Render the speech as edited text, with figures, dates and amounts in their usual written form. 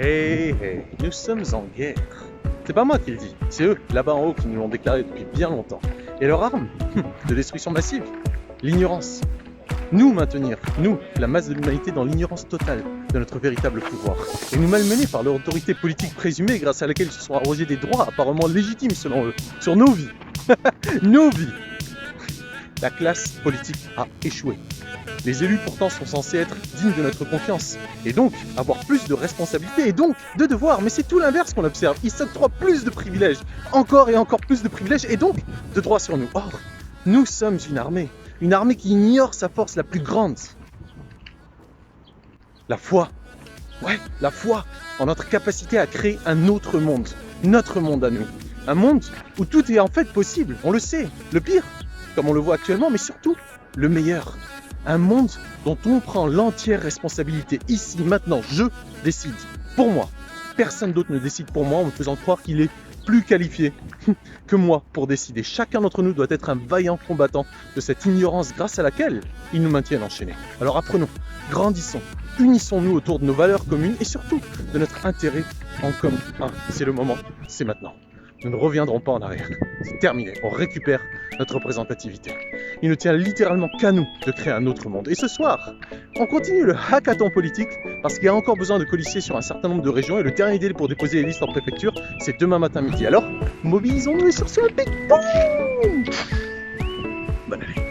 Hey, hey, nous sommes en guerre. C'est pas moi qui le dis, c'est eux, là-bas en haut, qui nous l'ont déclaré depuis bien longtemps. Et leur arme de destruction massive, l'ignorance. Nous maintenir, nous, la masse de l'humanité, dans l'ignorance totale de notre véritable pouvoir. Et nous malmener par leur autorité politique présumée grâce à laquelle ils se sont arrogés des droits apparemment légitimes selon eux, sur nos vies. Nos vies. La classe politique a échoué. Les élus pourtant sont censés être dignes de notre confiance, et donc avoir plus de responsabilités, et donc de devoirs, mais c'est tout l'inverse qu'on observe. Ils s'octroient plus de privilèges, encore et encore plus de privilèges, et donc de droits sur nous. Or, nous sommes une armée qui ignore sa force la plus grande. La foi. Ouais, la foi en notre capacité à créer un autre monde, notre monde à nous. Un monde où tout est en fait possible, on le sait, le pire, comme on le voit actuellement, mais surtout le meilleur. Un monde dont on prend l'entière responsabilité. Ici, maintenant, je décide. Pour moi. Personne d'autre ne décide pour moi en me faisant croire qu'il est plus qualifié que moi pour décider. Chacun d'entre nous doit être un vaillant combattant de cette ignorance grâce à laquelle ils nous maintiennent enchaînés. Alors apprenons, grandissons, unissons-nous autour de nos valeurs communes et surtout de notre intérêt en commun. C'est le moment, c'est maintenant. Nous ne reviendrons pas en arrière. C'est terminé, on récupère notre représentativité. Il ne tient littéralement qu'à nous de créer un autre monde. Et ce soir, on continue le hackathon politique parce qu'il y a encore besoin de colistiers sur un certain nombre de régions et le dernier délai pour déposer les listes en préfecture, c'est demain matin midi. Alors, mobilisons-nous et sur ce, big boom! Bonne année.